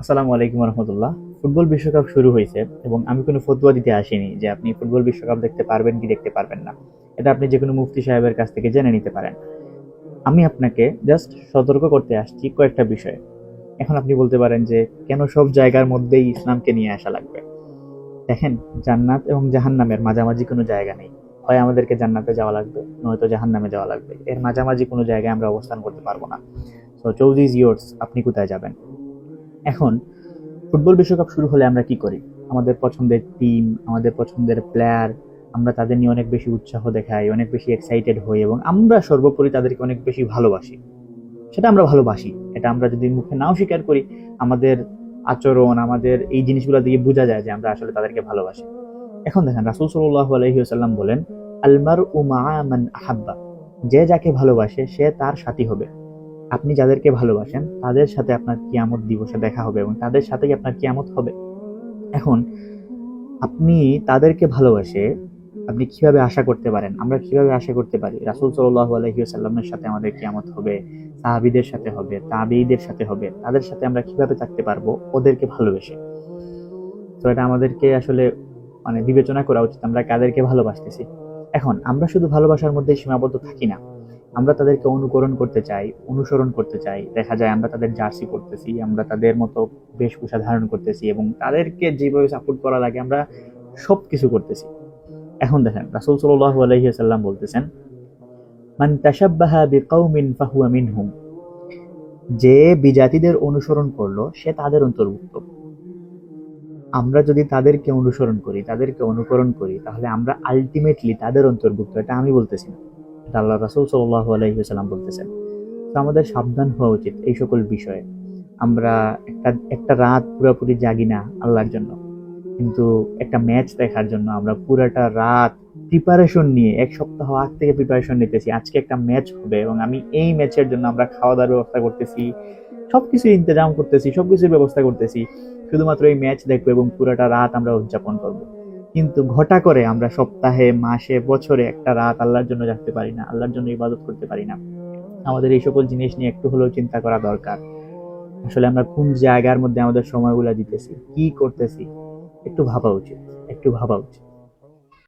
আসসালামু আলাইকুম রহমতুল্লাহ। ফুটবল বিশ্বকাপ শুরু হয়েছে এবং আমি কোনো ফতোয়া দিতে আসিনি যে আপনি ফুটবল বিশ্বকাপ দেখতে পারবেন কি দেখতে পারবেন না। এটা আপনি যে কোনো মুফতি সাহেবের কাছ থেকে জেনে নিতে পারেন। আমি আপনাকে জাস্ট সতর্ক করতে আসছি কয়েকটা বিষয়ে। এখন আপনি বলতে পারেন যে কেন সব জায়গার মধ্যেই ইসলামকে নিয়ে আসা লাগবে। দেখেন, জান্নাত এবং জাহান্নামের মাঝামাঝি কোনো জায়গা নেই। হয় আমাদেরকে জান্নাতে যাওয়া লাগবে, নয়তো জাহান্নামে যাওয়া লাগবে। এর মাঝামাঝি কোনো জায়গায় আমরা অবস্থান করতে পারবো না। সো চুজ ইজ ইয়োর্স, আপনি কোথায় যাবেন। এখন ফুটবল বিশ্বকাপ শুরু হলে আমরা কি করি? আমাদের পছন্দের টিম, আমাদের পছন্দের প্লেয়ার, আমরা তাদের নিয়ে অনেক বেশি উৎসাহ দেখাই, অনেক বেশি এক্সাইটেড হই এবং আমরা সর্বোপরি তাদেরকে অনেক বেশি ভালোবাসি। সেটা আমরা ভালোবাসি, এটা আমরা যদি মুখে নাও স্বীকার করি, আমাদের আচরণ, আমাদের এই জিনিসগুলো দিয়ে বোঝা যায় যে আমরা আসলে তাদেরকে ভালোবাসি। এখন দেখেন, রাসূল সাল্লাল্লাহু আলাইহি ওয়াসাল্লাম বলেন, আল মারউ মাআ মান আহাব্বা, যে যাকে ভালোবাসে সে তার সাথী হবে। আপনি যাদেরকে ভালোবাসেন তাদের সাথে আপনার কিয়ামত দিবসে দেখা হবে এবং তাদের সাথেই আপনার কিয়ামত হবে। এখন আপনি তাদেরকে ভালোবাসে আপনি কিভাবে আশা করতে পারেন, আমরা কিভাবে আশা করতে পারি রাসূল সাল্লাল্লাহু আলাইহি ওয়াসাল্লামের সাথে আমাদের কিয়ামত হবে, সাহাবীদের সাথে হবে, তাবেঈদের সাথে হবে, তাদের সাথে আমরা কিভাবে থাকতে পারবো ওদেরকে ভালোবেসে? তো এটা আমাদেরকে আসলে বিবেচনা করা উচিত আমরা কাদেরকে ভালোবাসতেছি। এখন আমরা শুধু ভালোবাসার মধ্যে সীমাবদ্ধ থাকি না, আমরা তাদেরকে অনুকরণ করতে চাই, অনুসরণ করতে চাই। দেখা যায় আমরা তাদের জার্সি পরতেছি, আমরা তাদের মতো বেশভূষা ধারণ করতেছি এবং তাদেরকে যেভাবে সাপোর্ট করা লাগে আমরা সবকিছু করতেছি। এখন দেখেন, রাসূল সাল্লাল্লাহু আলাইহি ওয়াসাল্লাম বলতেছেন, মান তাশাব্বাহা বিকাউমিন ফাহুয়া মিনহুম, যে বিজাতিদের অনুসরণ করলো সে তাদের অন্তর্ভুক্ত। আমরা যদি তাদেরকে অনুসরণ করি, তাদেরকে অনুকরণ করি, তাহলে আমরা আলটিমেটলি তাদের অন্তর্ভুক্ত। এটা আমি বলতেছি না, এটা আল্লাহ রাসূল সাল্লাল্লাহু আলাইহি ওয়াসাল্লাম বলতেছেন। তো আমাদের সাবধান হওয়া উচিত এই সকল বিষয়ে। আমরা একটা একটা রাত পুরোপুরি জাগি না আল্লাহর জন্য, কিন্তু একটা ম্যাচ দেখার জন্য আমরা পুরাটা রাত প্রিপারেশন নিয়ে এক সপ্তাহ আগ থেকে প্রিপারেশন নিতেছি। আজকে একটা ম্যাচ হবে এবং আমি এই ম্যাচের জন্য আমরা খাওয়া দাওয়ার ব্যবস্থা করতেছি, সবকিছু ইন্তজাম করতেছি, সবকিছুর ব্যবস্থা করতেছি শুধুমাত্র এই ম্যাচ দেখবো এবং পুরাটা রাত আমরা উদযাপন করব। কিন্তু ঘটা করে আমরা সপ্তাহে, মাসে, বছরে একটা রাত আল্লাহর জন্য জাগতে পারি না, আল্লাহর জন্য ইবাদত করতে পারি না। আমাদের এই সকল জিনিস নিয়ে একটু হলেও চিন্তা করা দরকার। আসলে আমরা কোন জায়গার মধ্যে আমাদের সময়গুলো দিতেছি, কি করতেছি, একটু ভাবা উচিত, একটু ভাবা উচিত।